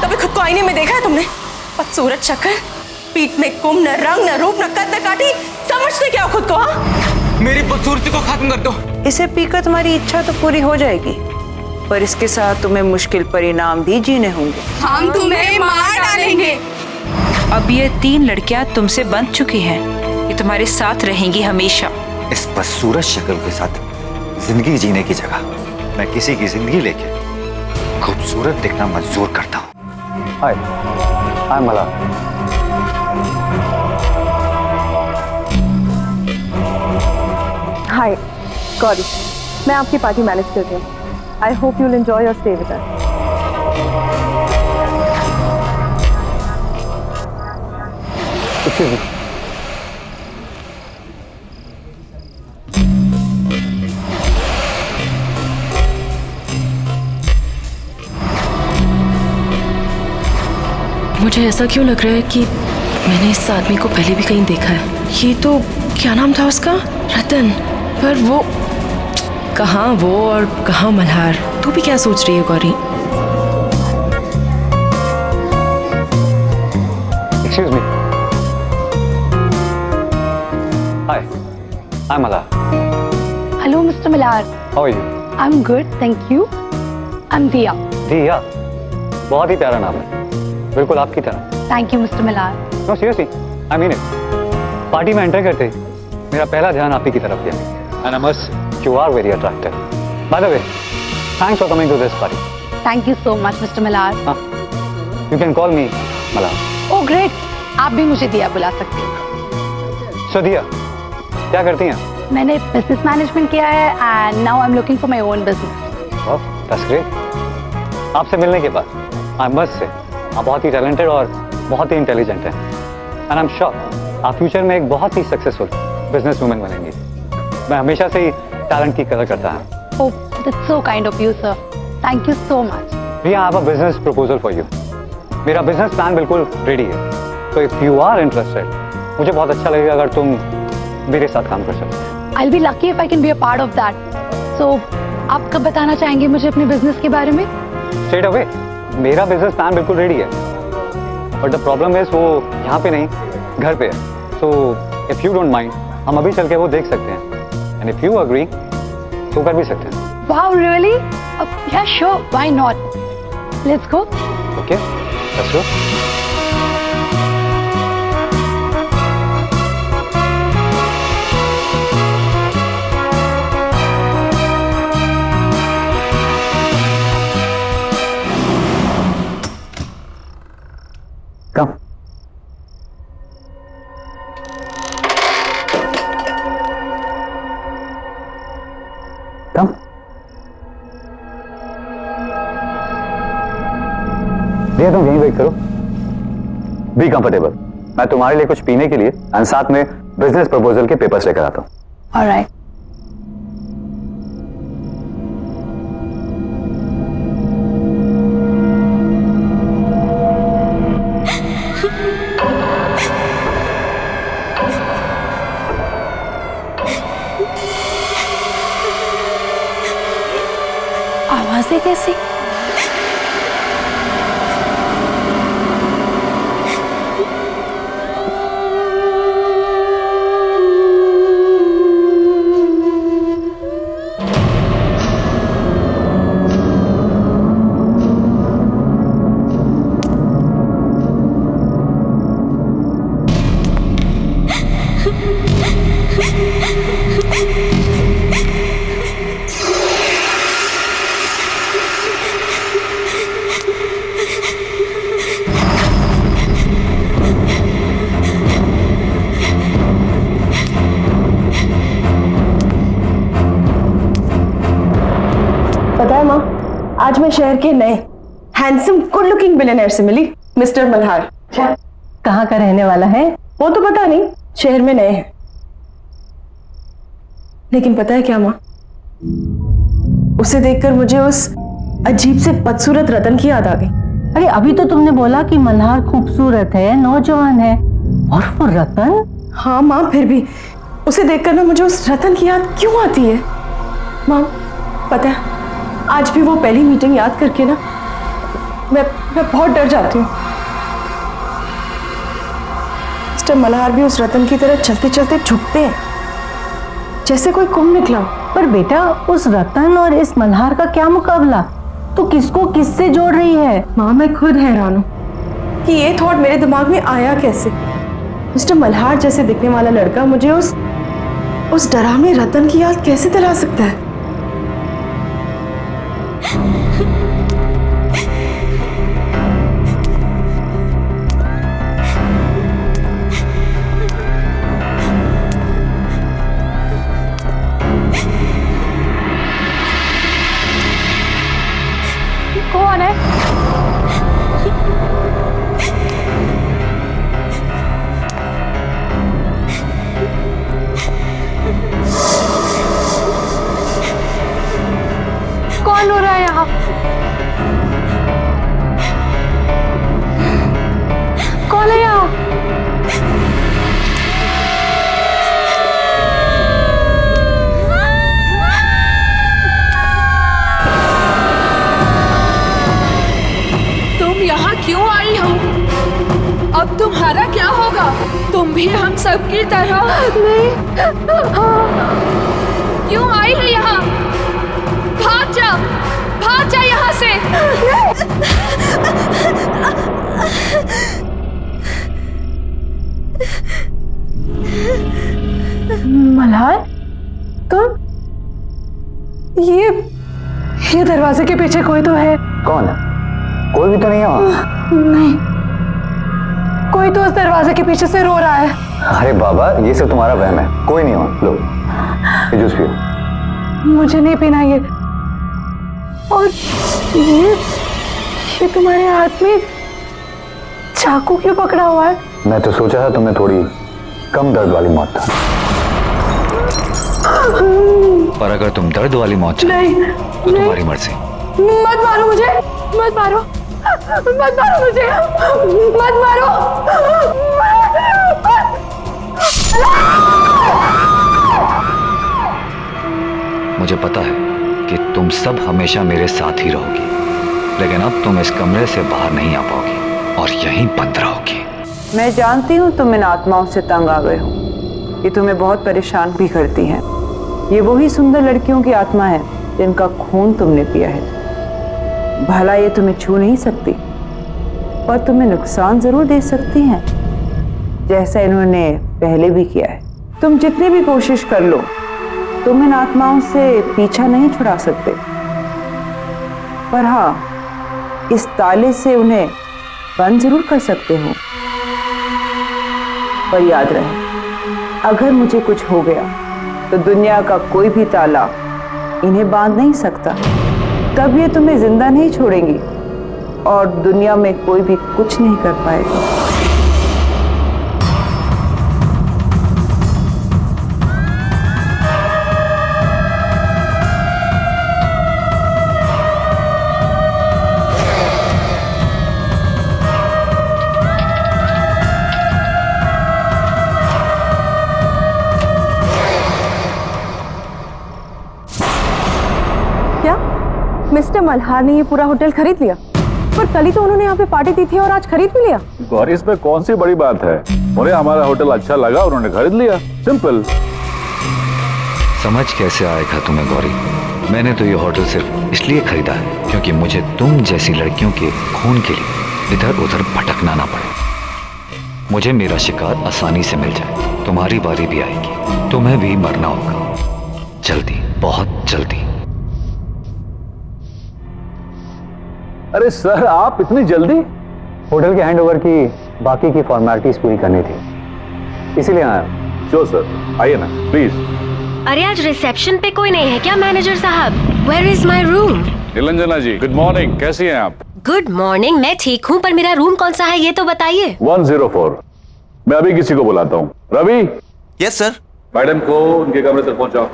कभी खुद को आईने में देखा है तुमने? बदसूरत शक्ल, पीठ में कुम, न रंग, न रूप, न कद, न काठी। समझते क्या हो खुद को? हाँ, मेरी बदसूरती को खत्म कर दो। इसे पीकर तुम्हारी इच्छा तो पूरी हो जाएगी, पर इसके साथ तुम्हें मुश्किल परिणाम भी जीने होंगे। हम तुम्हें मार डालेंगे। अब ये 3 लड़कियां तुमसे बंध चुकी हैं, ये तुम्हारे साथ रहेंगी हमेशा। इस बदसूरत शक्ल के साथ जिंदगी जीने की जगह मैं किसी की जिंदगी लेके खूबसूरत दिखना मंजूर करता हूँ। हाय, आई एम मल्हार। हाय गौरी, मैं आपकी पार्टी मैनेज कर रही हूँ। I hope you'll enjoy your stay with us. मुझे ऐसा क्यों लग रहा है कि मैंने इस आदमी को पहले भी कहीं देखा है। ये तो क्या नाम था उसका? रतन। पर वो कहाँ वो और कहाँ मल्हार? तू भी क्या सोच रही है Gauri? Excuse me. Hi, I'm Mala. Hello, Mr. Millar. How are you? I'm good, thank you. I'm Diya. दिया, बहुत ही प्यारा नाम है, बिल्कुल आपकी तरह। Thank you, Mr. Millar. No, seriously, I mean it. Party में एंटर करते ही मेरा पहला ध्यान आप ही की तरफ गया। And I must, you are very attractive. By the way, thanks for coming to this party. Thank you so much, Mr. Millar. You can call me Mala. Oh, great. आप भी मुझे दिया बुला सकते हैं। So दिया, क्या करती हैं? मैंने बिजनेस मैनेजमेंट किया है and now I'm looking for my own business. Oh, that's great. आपसे मिलने के बाद I must say, आप बहुत ही टैलेंटेड और बहुत ही इंटेलिजेंट हैं। And I'm sure आप फ्यूचर में एक बहुत ही सक्सेसफुल बिजनेस वुमेन बनेंगी। मैं हमेशा से ही टैलेंट की कदर करता हूँ। Oh, that's so kind of you, sir. Thank you so much. Riya, I have a business proposal for you. मेरा बिजनेस प्लान बिल्कुल रेडी है, तो इफ यू आर इंटरेस्टेड, मुझे बहुत अच्छा लगेगा अगर तुम मेरे साथ काम कर सकते। I'll be lucky if I can be a part of that. So, आप कब बताना चाहेंगे मुझे अपने बिजनेस के बारे में? स्ट्रेट अवे, मेरा बिजनेस प्लान बिल्कुल रेडी है, बट द प्रॉब्लम इज वो यहाँ पे नहीं, घर पे है। So if you don't mind, हम अभी चल के वो देख सकते हैं, एंड इफ यू अग्री तो कर भी सकते हैं। Wow, really? Yeah, sure. Why not? Let's go. Okay, let's go. Come. Come. भैया तुम यहीं वेट करो। Be comfortable. मैं तुम्हारे लिए कुछ पीने के लिए और साथ में बिजनेस प्रपोजल के पेपर्स लेकर आता हूँ। All right. आवाजें कैसी? पता है माँ, आज मैं शहर के नए हैंडसम गुड लुकिंग बिलियनर से मिली, मिस्टर मल्हार। कहाँ का रहने वाला है? वो तो पता नहीं, शहर में नए हैं। लेकिन पता है क्या माँ, उसे देखकर मुझे उस अजीब से बदसूरत रतन की याद आ गई। अरे अभी तो तुमने बोला कि मल्हार खूबसूरत है, नौजवान है, और वो रतन? हाँ माँ, फिर भी उसे देखकर ना मुझे उस रतन की याद क्यों आती है? माम, पता है आज भी वो पहली मीटिंग याद करके ना मैं बहुत डर जाती हूँ। मिस्टर मल्हार भी उस रतन की तरह चलते चलते झुकते हैं जैसे कोई कुंभ निकला। पर बेटा उस रतन और इस मल्हार का क्या मुकाबला? तू किसको किससे जोड़ रही है? माँ, मैं खुद हैरान हूँ कि ये थॉट मेरे दिमाग में आया कैसे। मिस्टर मल्हार जैसे दिखने वाला लड़का मुझे उस डरावने रतन की याद कैसे दिला सकता है? कौन है? कौन हो रहा है यहाँ? कौन है यहाँ? तुम यहाँ क्यों आई हो? अब तुम्हारा क्या होगा? तुम भी हम सब की तरह नहीं। क्यों आई है यहाँ? भाग जा यहाँ से। मल्हार, तुम? ये दरवाजे के पीछे कोई तो है। कौन है? कोई भी तो नहीं है वहाँ। नहीं, कोई तो उस दरवाजे के पीछे से रो रहा है। अरे बाबा, ये सब तुम्हारा वहम है, कोई नहीं वहाँ। लो ये जूस पियो। मुझे नहीं पीना ये। और ये तुम्हारे हाथ में चाकू क्यों पकड़ा हुआ है? मैं तो सोचा था तुम्हें थोड़ी कम दर्द वाली मौत था, पर अगर तुम दर्द वाली मौत चाहती तो तुम्हारी मर्जी। मत मारो मुझे, मत मारो, मत मारो मुझे, मत मारो। मुझे पता है कि तुम सब हमेशा मेरे साथ ही रहोगी, लेकिन अब तुम इस कमरे से बाहर नहीं आ पाओगी और यहीं बंद रहोगी। मैं जानती हूँ तुम इन आत्माओं से तंग आ गए हो, ये तुम्हें बहुत परेशान भी करती हैं। ये वही सुंदर लड़कियों की आत्मा है जिनका खून तुमने पिया है। भला ये तुम्हें छू नहीं सकती, पर तुम्हें नुकसान जरूर दे सकती हैं, जैसा इन्होंने पहले भी किया है। तुम जितनी भी कोशिश कर लो, तुम इन आत्माओं से पीछा नहीं छुड़ा सकते, पर हाँ, इस ताले से उन्हें बंद जरूर कर सकते हो। पर याद रहे, अगर मुझे कुछ हो गया तो दुनिया का कोई भी ताला इन्हें बांध नहीं सकता। तब ये तुम्हें जिंदा नहीं छोड़ेंगी और दुनिया में कोई भी कुछ नहीं कर पाएगा। मिस्टर मल्हार ने ये पूरा होटल खरीद लिया, पर कल ही तो उन्होंने यहाँ पे पार्टी दी थी और आज खरीद भी लिया। गौरी, इसमें कौन सी बड़ी बात है? उन्हें हमारा होटल अच्छा लगा, उन्होंने खरीद लिया, सिंपल। समझ कैसे आएगा तुम्हें गौरी? मैंने तो ये होटल सिर्फ इसलिए खरीदा है क्योंकि मुझे तुम जैसी लड़कियों के खून के लिए इधर उधर भटकना ना पड़े। मुझे मेरा शिकार आसानी से मिल जाए। तुम्हारी बारी भी आएगी, तुम्हें भी मरना होगा, जल्दी, बहुत जल्दी। अरे सर, आप इतनी जल्दी? होटल के हैंडओवर की बाकी की फॉर्मेलिटीज पूरी करनी थी, इसीलिए आया। श्योर सर, आइए ना प्लीज। अरे आज रिसेप्शन पे कोई नहीं है क्या मैनेजर साहब? Where is my room? Niranjana ji, good morning, कैसी हैं आप? गुड मॉर्निंग, मैं ठीक हूँ, पर मेरा रूम कौन सा है ये तो बताइए। 104। मैं अभी किसी को बुलाता हूँ। रवि। Yes sir. मैडम को उनके कमरे तक पहुंचाओ।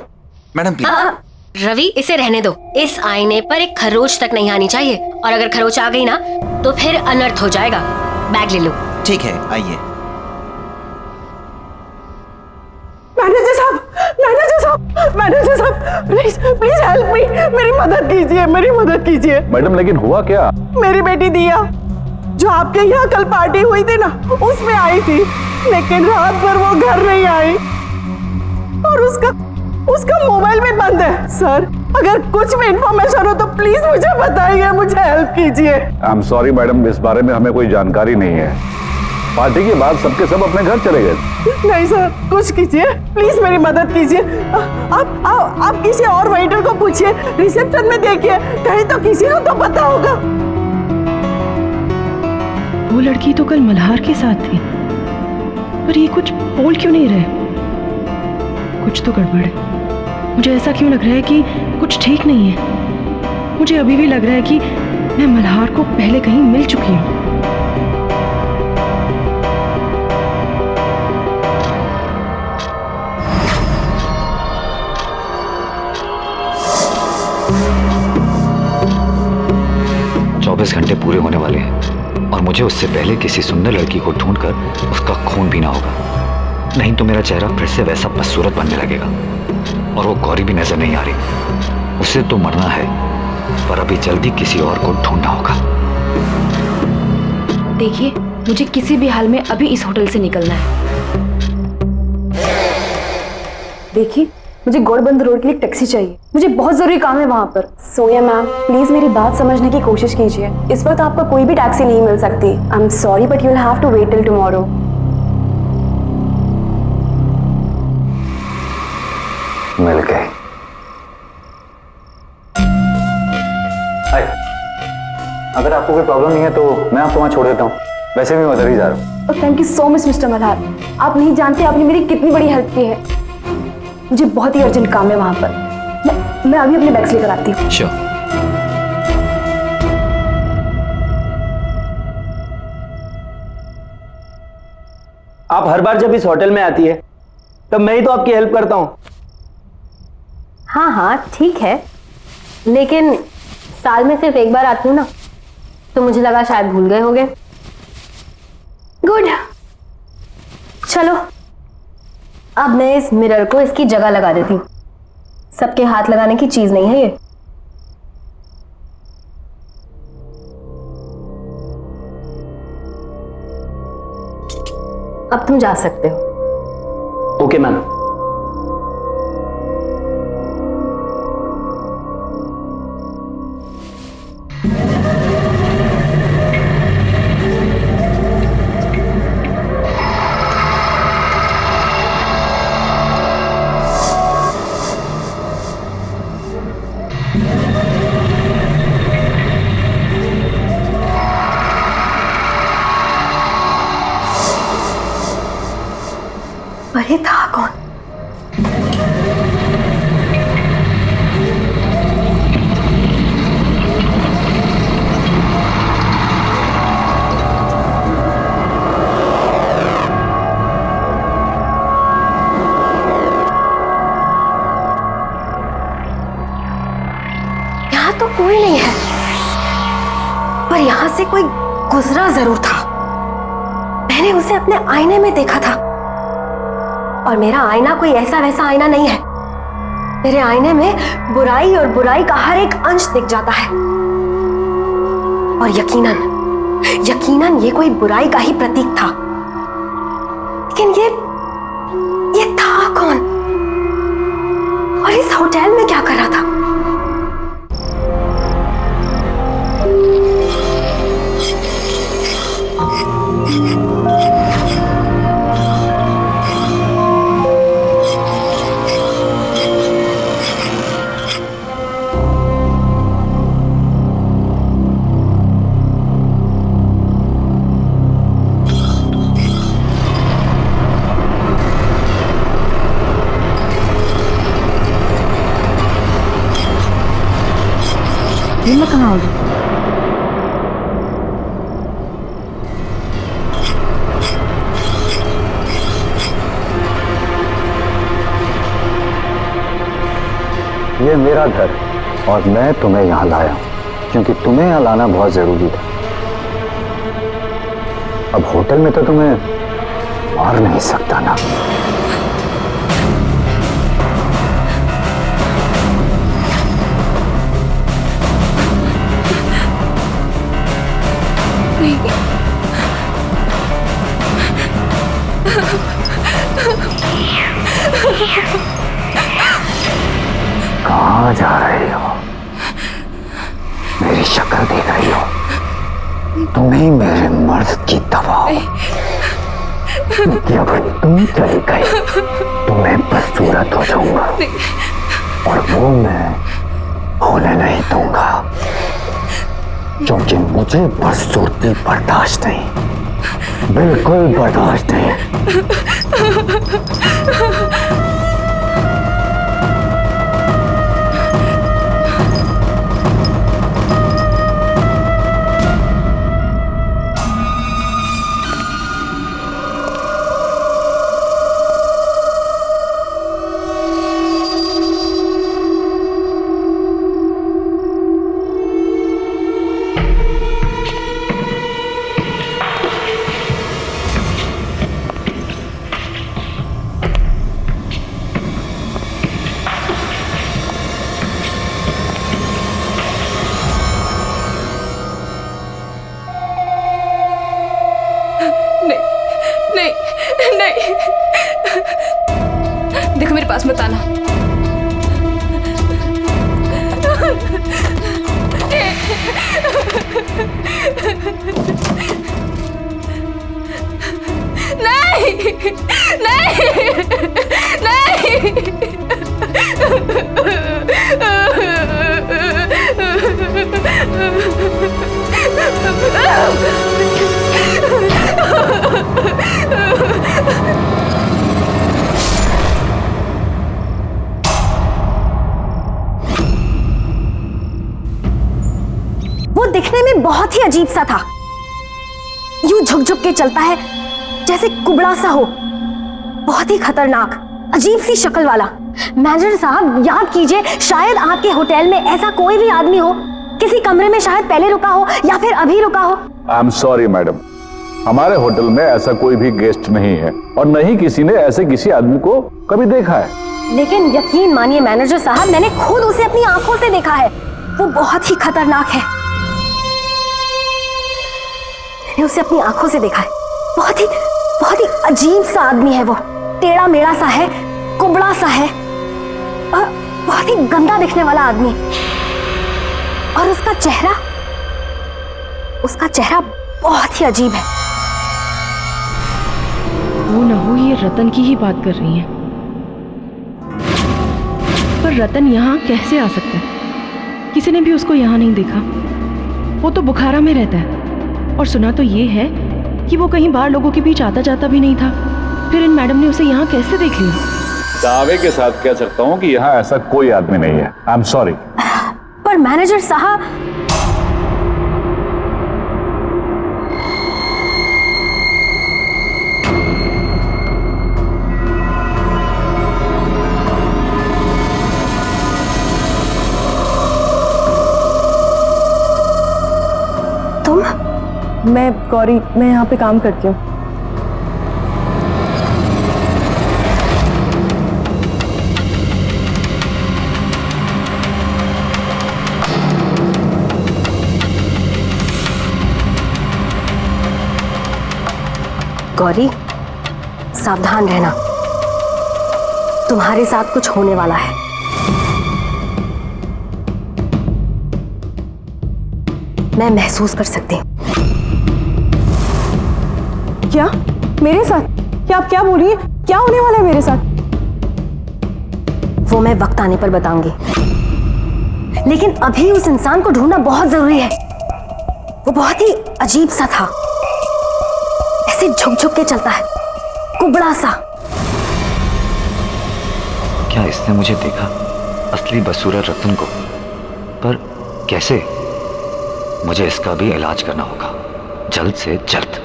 Madam please. रवि, इसे रहने दो। इस आईने पर एक खरोच तक नहीं आनी चाहिए, और अगर खरोच आ गई ना तो फिर अनर्थ हो जाएगा। बैग ले लो। ठीक है, आइए। मैनेजर साहब, मैनेजर साहब, मैनेजर साहब, प्लीज प्लीज हेल्प मी, मेरी मदद कीजिए, मेरी मदद कीजिए। मैडम लेकिन हुआ क्या? मेरी बेटी दिया जो आपके यहाँ कल पार्टी हुई थी ना, उसमें आई थी, लेकिन रात भर वो घर नहीं आई और उसका मोबाइल भी बंद है। सर, अगर कुछ भी इंफॉर्मेशन हो तो प्लीज मुझे बताइए, मुझे हेल्प कीजिए। आई एम सॉरी मैडम, इस बारे में हमें कोई जानकारी नहीं है। पार्टी के बाद सबके सब अपने घर चले गए। नहीं सर, कुछ कीजिए, प्लीज मेरी मदद कीजिए। आप किसी और वेटर को पूछिए, रिसेप्शन में देखिए, कहीं तो किसी को तो पता होगा। वो लड़की तो कल मल्हार के साथ थी, पर ये कुछ बोल क्यों नहीं रहे? कुछ तो गड़बड़ है। मुझे ऐसा क्यों लग रहा है कि कुछ ठीक नहीं है। मुझे अभी भी लग रहा है कि मैं मल्हार को पहले कहीं मिल चुकी हूँ। घंटे पूरे होने वाले हैं और मुझे उससे पहले किसी सुंदर लड़की को ढूंढकर उसका खून पीना होगा, नहीं तो मेरा चेहरा फिर से वैसा बदसूरत बनने लगेगा। और वो गौरी भी नजर नहीं आ रही। उसे तो मरना है, पर अभी जल्दी किसी और को ढूंढना होगा। देखिए, मुझे किसी भी हाल में अभी इस होटल से निकलना है। देखिए, मुझे गौड़बंद रोड के लिए टैक्सी चाहिए, मुझे बहुत जरूरी काम है वहाँ पर। सोया मैम, प्लीज मेरी बात समझने की कोशिश कीजिए। इस वक्त आपको कोई भी टैक्सी नहीं मिल सकती। I am sorry but you will have to wait till tomorrow. मिल गए। अगर आपको कोई प्रॉब्लम नहीं है तो मैं आपको वहाँ छोड़ देता हूँ, वैसे भी मैं उधर ही जा रहा हूँ। Thank you so much mister Malhar, आप नहीं जानते आपने मेरी कितनी बड़ी हेल्प की है। मुझे बहुत ही अर्जेंट काम है वहां पर। मैं अभी अपने बैग्स लेकर आती हूँ। श्योर। आप हर बार जब इस होटल में आती है तब मैं ही तो आपकी हेल्प करता हूँ। हाँ हाँ ठीक है, लेकिन साल में सिर्फ एक बार आती हूँ ना, तो मुझे लगा शायद भूल गए होंगे। गुड, चलो अब मैं इस मिरर को इसकी जगह लगा देती हूँ। सबके हाथ लगाने की चीज नहीं है ये। अब तुम जा सकते हो। Okay ma'am. अरे था कौन? यहां तो कोई नहीं है, पर यहां से कोई गुजरा जरूर था। मैंने उसे अपने आईने में देखा था, और मेरा आईना कोई ऐसा वैसा आईना नहीं है। मेरे आईने में बुराई और बुराई का हर एक अंश दिख जाता है, और यकीनन ये कोई बुराई का ही प्रतीक था। लेकिन ये था कौन, और इस होटल में क्या कर रहा था? ये मैं कहाँ आ गई? ये मेरा घर और मैं तुम्हें यहाँ लाया हूँ क्योंकि तुम्हें यहाँ लाना बहुत जरूरी था। अब होटल में तो तुम्हें मार नहीं सकता ना। कहाँ जा रही हो? मेरी शक्ल देख रही हो? तुम्हें मेरे मर्ज की दवा हो। जब तुम चली गई तो मैं बदसूरत हो जाऊंगा और वो मैं होने नहीं दूंगा, क्योंकि मुझे बदसूरती बर्दाश्त नहीं, बिल्कुल बर्दाश्त नहीं। देखो मेरे पास मत आना। नहीं नहीं वो दिखने में बहुत ही अजीब सा था, यूं झुक झुक के चलता है जैसे कुबड़ा सा हो, बहुत ही खतरनाक अजीब सी शक्ल वाला। मैनेजर साहब याद कीजिए, शायद आपके होटल में ऐसा कोई भी आदमी हो, किसी कमरे में शायद पहले रुका हो या फिर अभी रुका हो। आई एम सॉरी मैडम, हमारे होटल में ऐसा कोई भी गेस्ट नहीं है और न ही किसी ने ऐसे किसी आदमी को कभी देखा है। लेकिन यकीन मानिए मैनेजर साहब, मैंने खुद उसे अपनी आंखों से देखा है, वो बहुत ही खतरनाक है। मैंने उसे अपनी आंखों से देखा है, बहुत ही अजीब सा आदमी है वो, टेढ़ा मेढ़ा सा है, कुबड़ा सा है और बहुत ही गंदा दिखने वाला आदमी। और उसका चेहरा बहुत ही अजीब है। वो न हो ये रतन की ही बात कर रही हैं। पर रतन यहाँ कैसे आ सकता है? किसी ने भी उसको यहाँ नहीं देखा। वो तो बुखारा में रहता है और सुना तो ये है कि वो कहीं बाहर लोगों के बीच आता जाता भी नहीं था। फिर इन मैडम ने उसे यहाँ कैसे देख लिया? दावे के साथ कह सकता हूँ कि यहाँ ऐसा कोई आदमी नहीं है। आई एम सॉरी। पर मैनेजर साहब, मैं गौरी, मैं यहाँ पे काम करती हूँ। गौरी सावधान रहना, तुम्हारे साथ कुछ होने वाला है। मैं महसूस कर सकती हूँ। क्या मेरे साथ? क्या आप क्या बोल रही हैं? क्या होने वाला है मेरे साथ? वो मैं वक्त आने पर बताऊंगी, लेकिन अभी उस इंसान को ढूंढना बहुत जरूरी है। वो बहुत ही अजीब सा था, ऐसे झुक झुक के चलता है, कुबड़ा सा। क्या इसने मुझे देखा, असली बदसूरत रतन को? पर कैसे? मुझे इसका भी इलाज करना होगा, जल्द से जल्द।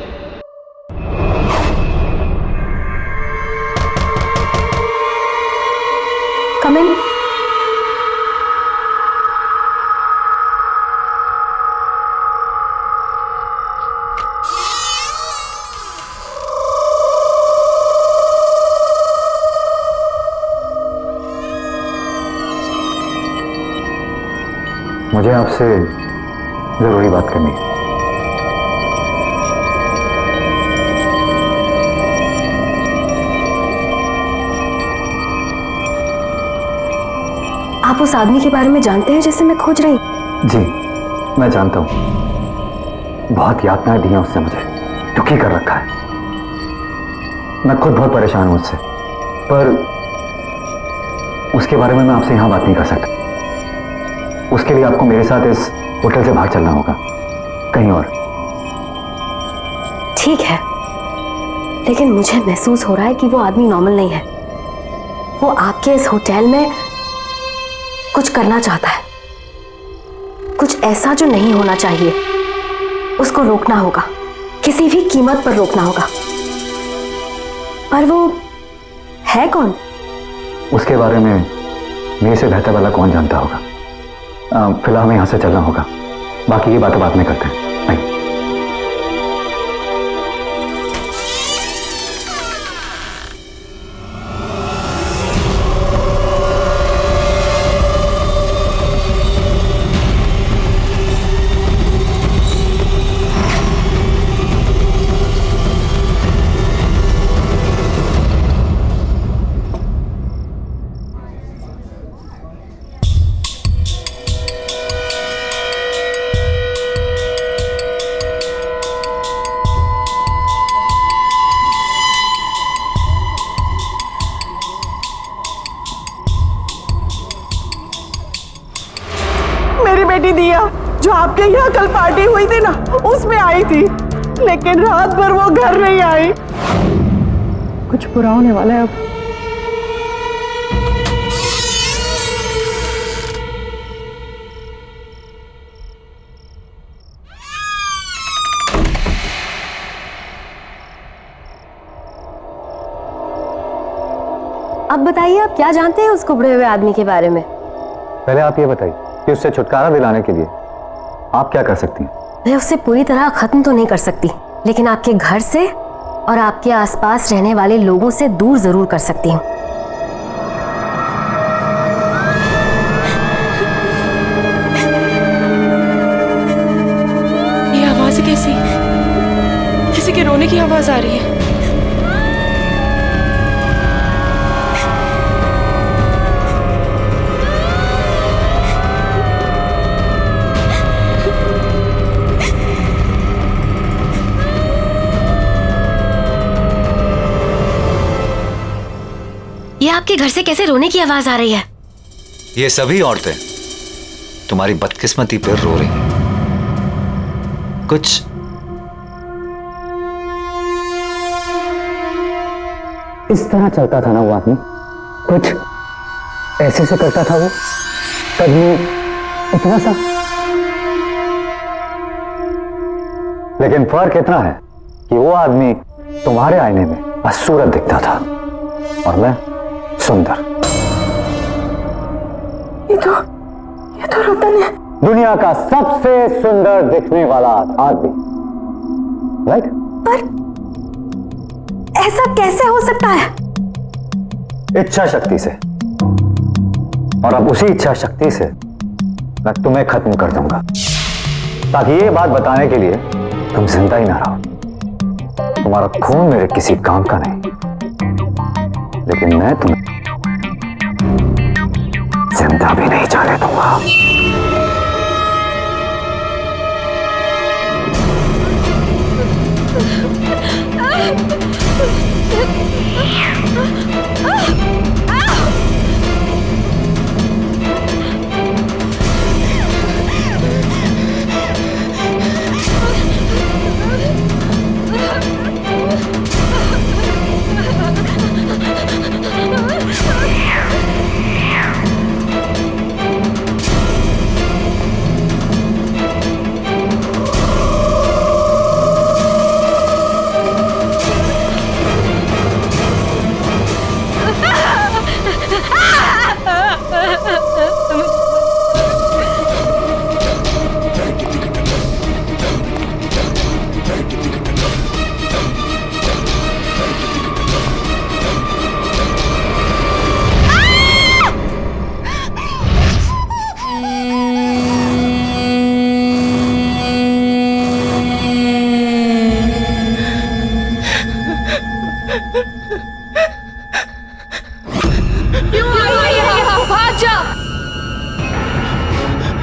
Come in. मुझे आपसे जरूरी बात करनी है। आप उस आदमी के बारे में जानते हैं जिसे मैं खोज रही? जी मैं जानता हूँ, बहुत यातनाएं दी हैं उसने मुझे, दुखी कर रखा है। मैं खुद बहुत परेशान हूं उससे, पर उसके बारे में मैं आपसे यहां बात नहीं कर सकता। उसके लिए आपको मेरे साथ इस होटल से बाहर चलना होगा, कहीं और। ठीक है, लेकिन मुझे महसूस हो रहा है कि वो आदमी नॉर्मल नहीं है। वो आपके इस होटल में कुछ करना चाहता है, कुछ ऐसा जो नहीं होना चाहिए। उसको रोकना होगा, किसी भी कीमत पर रोकना होगा। पर वो है कौन? उसके बारे में मेरे से बेहतर वाला कौन जानता होगा। फिलहाल हमें यहां से चलना होगा, बाकी की बातें बाद में करते हैं। नहीं। मेरी बेटी दिया जो आपके यहाँ कल पार्टी हुई थी ना, उसमें आई थी, लेकिन रात भर वो घर नहीं आई। कुछ बुरा होने वाला है अब। अब बताइए, आप क्या जानते हैं उस कुबड़े हुए आदमी के बारे में? पहले आप ये बताइए कि उससे छुटकारा दिलाने के लिए आप क्या कर सकती हैं? मैं उसे पूरी तरह खत्म तो नहीं कर सकती, लेकिन आपके घर से और आपके आसपास रहने वाले लोगों से दूर जरूर कर सकती हूँ। ये आवाज कैसी? किसी के रोने की आवाज आ रही है। ये आपके घर से कैसे रोने की आवाज आ रही है? ये सभी औरतें तुम्हारी बदकिस्मती पर रो रही हैं। कुछ इस तरह चलता था ना वो आदमी, कुछ ऐसे से करता था वो, कभी इतना सा। लेकिन फर्क इतना है कि वो आदमी तुम्हारे आईने में बदसूरत दिखता था और मैं सुंदर। ये तो रतन है, दुनिया का सबसे सुंदर दिखने वाला आदमी, राइट? पर ऐसा कैसे हो सकता है? इच्छा शक्ति से। और अब उसी इच्छा शक्ति से मैं तुम्हें खत्म कर दूंगा, ताकि ये बात बताने के लिए तुम जिंदा ही ना रहो। तुम्हारा खून मेरे किसी काम का नहीं, लेकिन मैं तुम्हें जिंदा भी नहीं जाने दूंगा।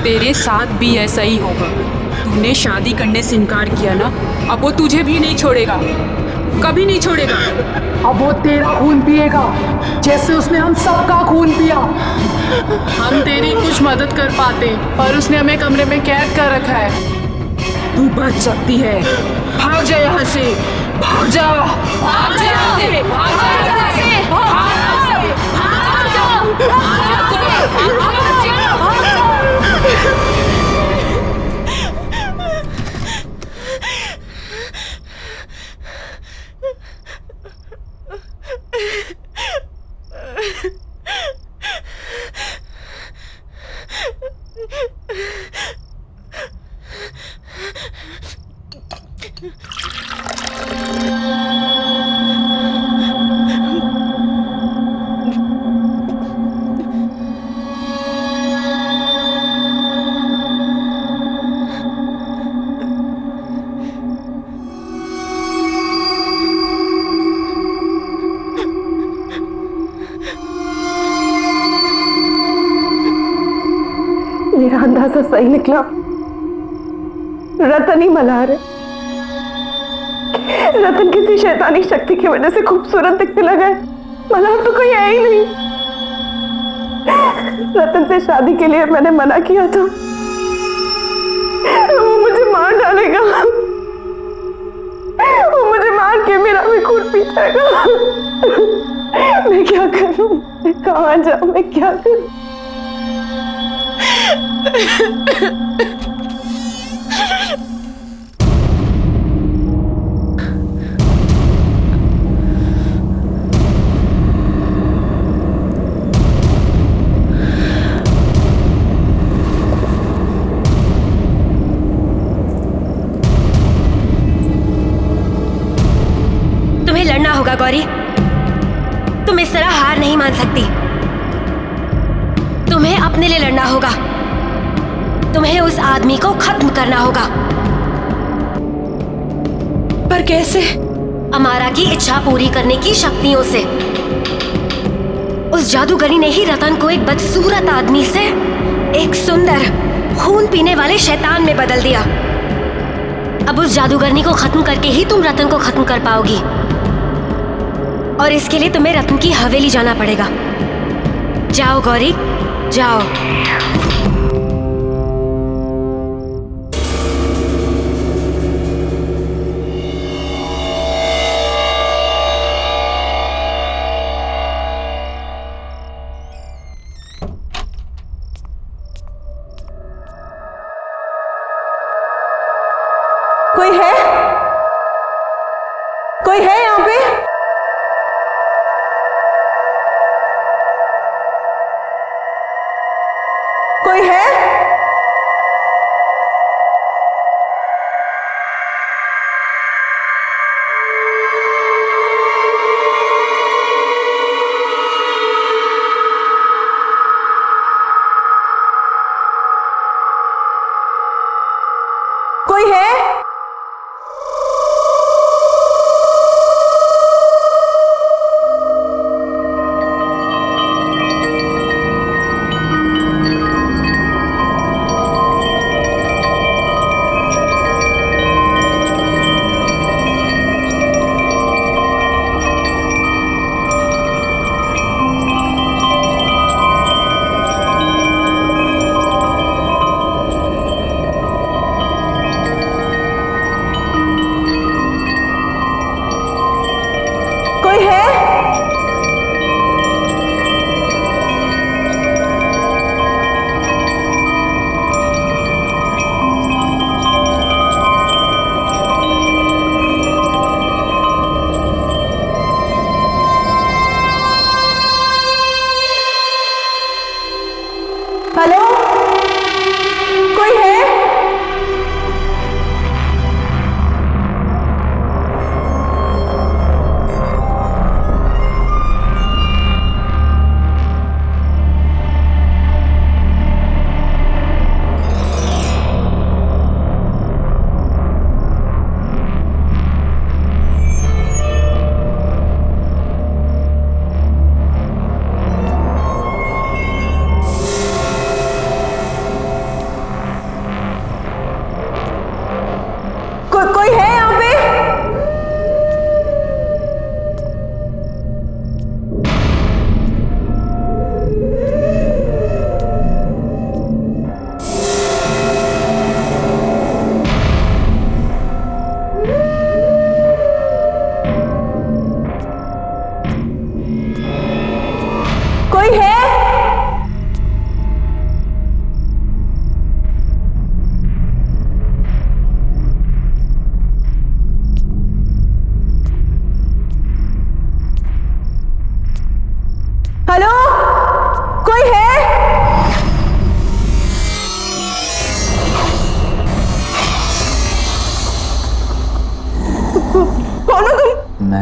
तेरे साथ भी ऐसा ही होगा। तूने शादी करने से इनकार किया ना, अब वो तुझे भी नहीं छोड़ेगा, कभी नहीं छोड़ेगा। अब वो तेरा खून पिएगा जैसे उसने हम सबका खून पिया। हम तेरी कुछ मदद कर पाते, पर उसने हमें कमरे में कैद कर रखा है। तू बच सकती है, भाग जा यहाँ से, भाग जा, भाग जा यहाँ से, भाग जा यहाँ से, भाग जा, भाग जा, भाग जा, भाग जा। मेरा अंदाजा सही निकला, रतन ही मल्हार है। रतन किसी शैतानी शक्ति की वजह से खूबसूरत दिखने लगा है, मल्हार तो कोई है ही नहीं। रतन से शादी के लिए मैंने मना किया था, वो मुझे मार डालेगा, वो मुझे मार के मेरा भी खून पी जाएगा। मैं क्या करूं, मैं कहां जाऊं, मैं क्या करूं? तुम्हें लड़ना होगा गौरी, तुम इस तरह हार नहीं मान सकती। तुम्हें अपने लिए लड़ना होगा, तुम्हें उस आदमी को खत्म करना होगा। पर कैसे? अमारा की इच्छा पूरी करने की शक्तियों से। उस जादूगरी ने ही रतन को एक बदसूरत आदमी से एक सुंदर खून पीने वाले शैतान में बदल दिया। अब उस जादूगरनी को खत्म करके ही तुम रतन को खत्म कर पाओगी, और इसके लिए तुम्हें रतन की हवेली जाना पड़ेगा। जाओ गौरी, जाओ। कोई है? कोई है यहाँ पे? कोई है? कोई है?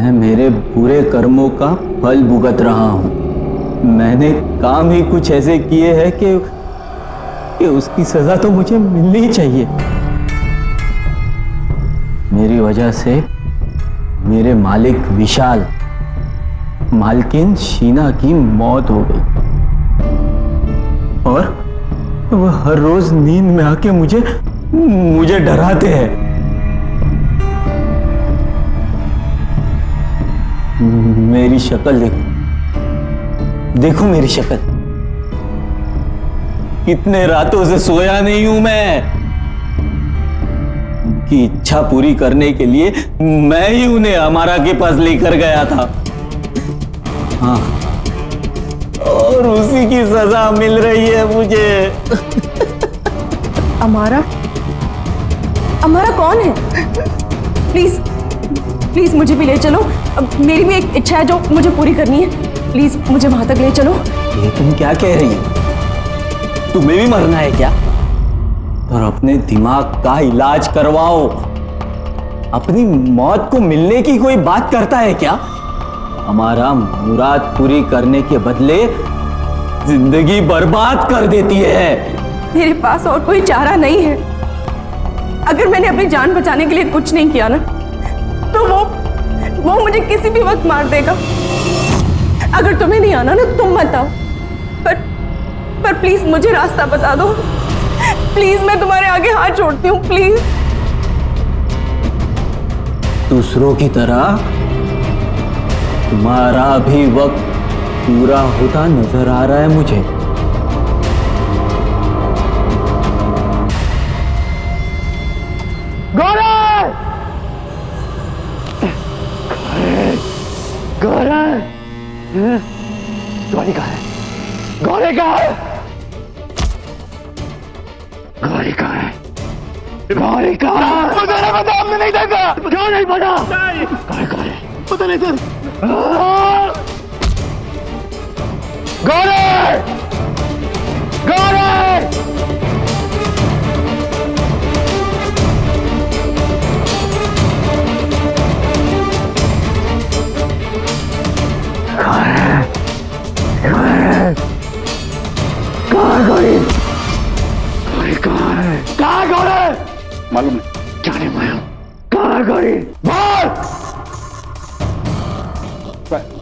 मैं मेरे बुरे कर्मों का फल भुगत रहा हूं। मैंने काम ही कुछ ऐसे किए हैं कि उसकी सजा तो मुझे मिलनी ही चाहिए। मेरी वजह से मेरे मालिक विशाल, मालकिन शीना की मौत हो गई और वह हर रोज नींद में आके मुझे डराते हैं। मेरी शक्ल देखो मेरी शक्ल। कितने रातों से सोया नहीं हूं मैं। उनकी इच्छा पूरी करने के लिए मैं ही उन्हें अमारा के पास लेकर गया था। हाँ, और उसी की सजा मिल रही है मुझे। अमारा? अमारा कौन है? प्लीज प्लीज मुझे भी ले चलो। अब मेरी भी एक इच्छा है जो मुझे पूरी करनी है। प्लीज मुझे वहां तक ले चलो। ये तुम क्या कह रही हो? तुम्हें भी मरना है क्या? और अपने दिमाग का इलाज करवाओ। अपनी मौत को मिलने की कोई बात करता है क्या? हमारा मुराद पूरी करने के बदले जिंदगी बर्बाद कर देती है। मेरे पास और कोई चारा नहीं है। अगर मैंने अपनी जान बचाने के लिए कुछ नहीं किया ना, तो वो मुझे किसी भी वक्त मार देगा। अगर तुम्हें नहीं आना ना, तुम मत आओ। पर प्लीज मुझे रास्ता बता दो। प्लीज मैं तुम्हारे आगे हाथ जोड़ती हूँ, प्लीज। दूसरों की तरह तुम्हारा भी वक्त पूरा होता नजर आ रहा है मुझे। गौरी कहाँ है? गौरी कहाँ है? गौरी कहाँ है? गौरी कहाँ है? मुझे नहीं पता, हमने नहीं देखा। क्यों नहीं पता? गौरी कहाँ है? पता नहीं सर। गौरी! गौरी! मालूम नहीं, जाने मालूम कहाँ गई?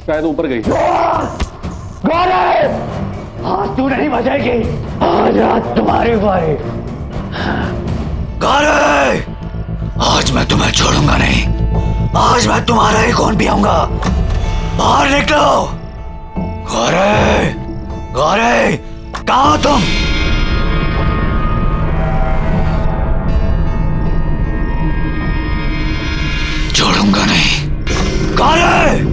शायद ऊपर गई। गौरी! आज तू नहीं बचेगी। आज रात तुम्हारी बारी। गौरी! आज मैं तुम्हें छोड़ूंगा नहीं। आज मैं तुम्हारा ही खून पियूंगा। बाहर निकलो। गौरी! गौरी! कहाँ हो तुम? छोड़ूंगा नहीं। गौरी!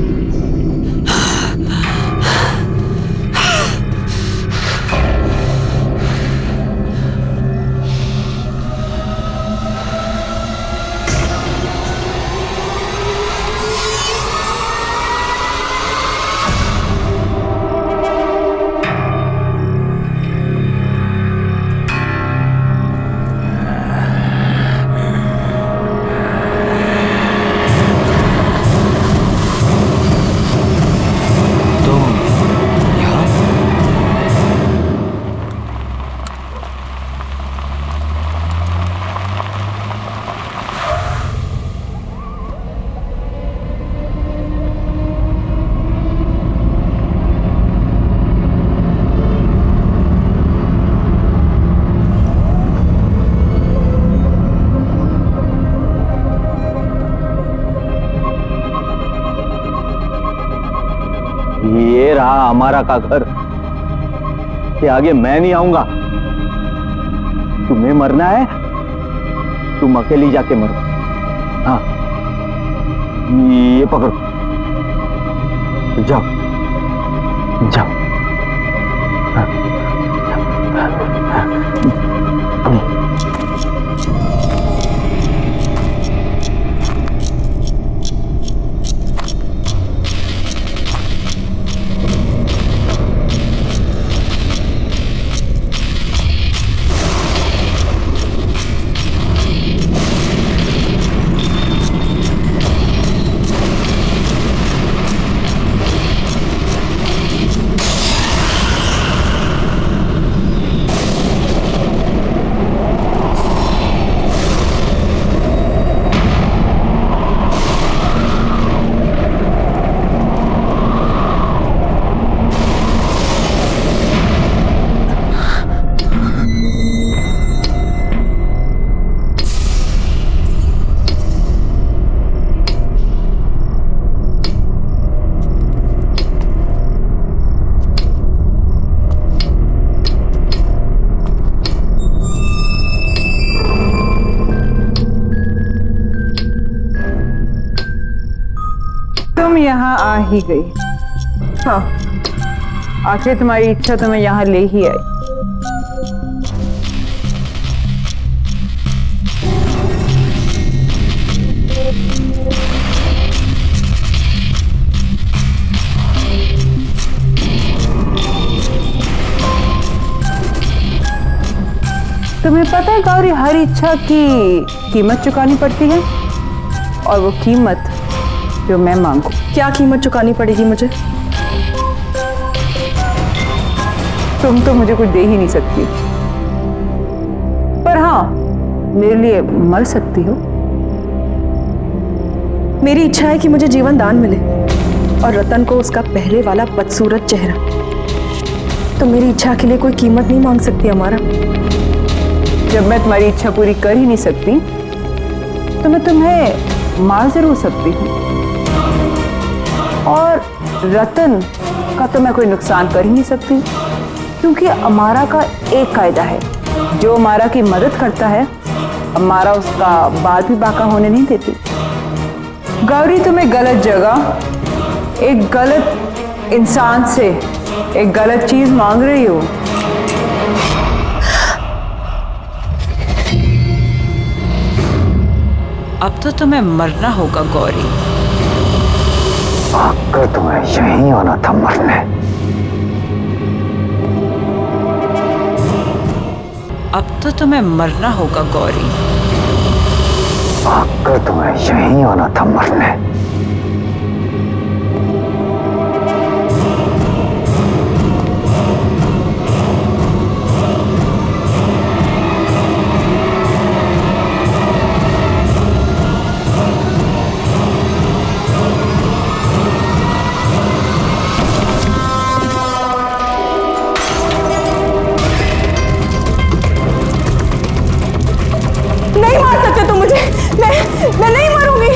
ये रहा हमारा का घर। के आगे मैं नहीं आऊंगा। तुम्हें मरना है, तुम अकेली जाके मरो। हाँ, ये पकड़ो, जाओ जाओ। हाँ, यहाँ आ ही गई। हाँ, आखिर तुम्हारी इच्छा तो मैं यहाँ ले ही आई। तुम्हें पता है गौरी, हर इच्छा की कीमत चुकानी पड़ती है, और वो कीमत जो मैं मांगू। क्या कीमत चुकानी पड़ेगी मुझे? तुम तो मुझे कुछ दे ही नहीं सकती, पर हाँ मेरे लिए मर सकती हो। मेरी इच्छा है कि मुझे जीवन दान मिले और रतन को उसका पहले वाला बदसूरत चेहरा। तो मेरी इच्छा के लिए कोई कीमत नहीं मांग सकती हमारा। जब मैं तुम्हारी इच्छा पूरी कर ही नहीं सकती तो मैं तुम्हें मार जरूर सकती हूँ, और रतन का तो मैं कोई नुकसान कर ही नहीं सकती, क्योंकि अमारा का एक कायदा है, जो अमारा की मदद करता है अमारा उसका बाल भी बाका होने नहीं देती। गौरी, तुम्हें गलत जगह एक गलत इंसान से एक गलत चीज मांग रही हो। अब तो तुम्हें मरना होगा गौरी। आकर तुम्हें यहीं आना था मरने। अब तो तुम्हें मरना होगा गौरी। आकर तुम्हें यहीं आना था मरने। मैं नहीं मरूंगी,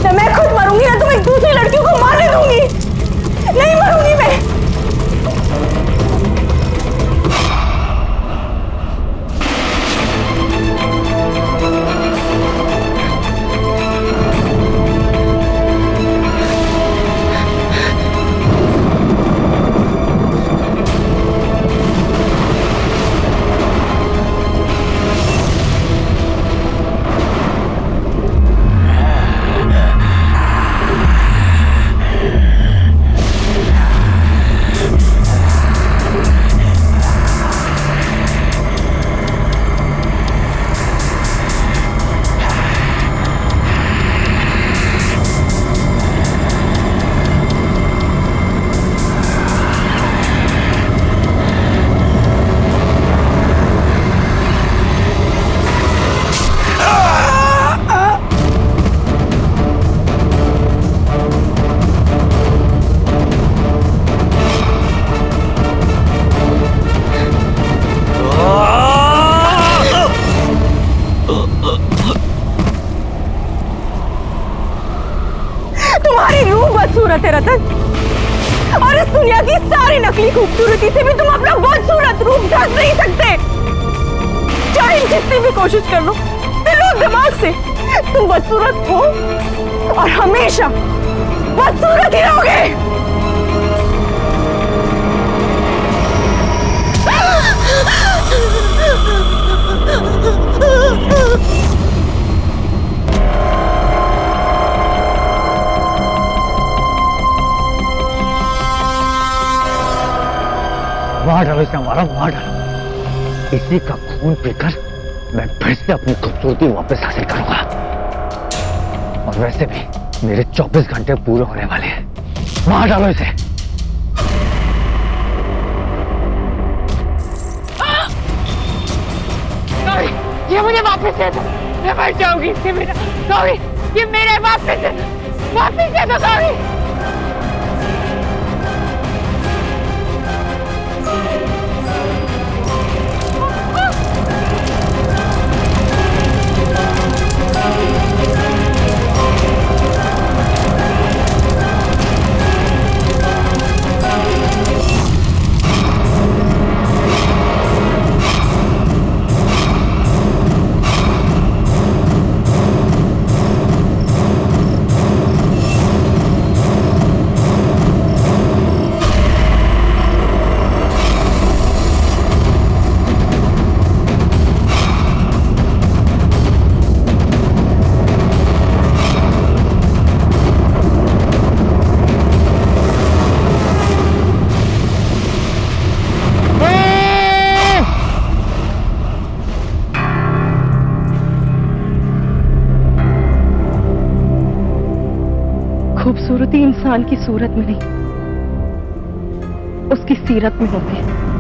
ना मैं खुद मरूंगी, ना तुम एक दूसरी लड़कियों को मारने दूंगी। नहीं मरूंगी मैं। तुम्हारी रूह बदसूरत है रतन, और इस दुनिया की सारी नकली खूबसूरती से भी तुम अपना बदसूरत रूप ढक नहीं सकते। चाहे जितनी भी कोशिश कर लो दिलो दिमाग से, तुम बदसूरत हो और हमेशा बदसूरत ही रहोगे। मार डालो इसे, हमारा मार डालो। इसी का खून पीकर मैं फिर से अपनी खूबसूरती वापस हासिल करूंगा। और वैसे भी मेरे 24 घंटे पूरे होने वाले हैं। मार डालो इसे। ये मुझे वापस दे दो, मैं मर जाऊंगी। ये मेरा गौरी, ये मेरे वापस दे दो गौरी। खूबसूरती इंसान की सूरत में नहीं, उसकी सीरत में होती है।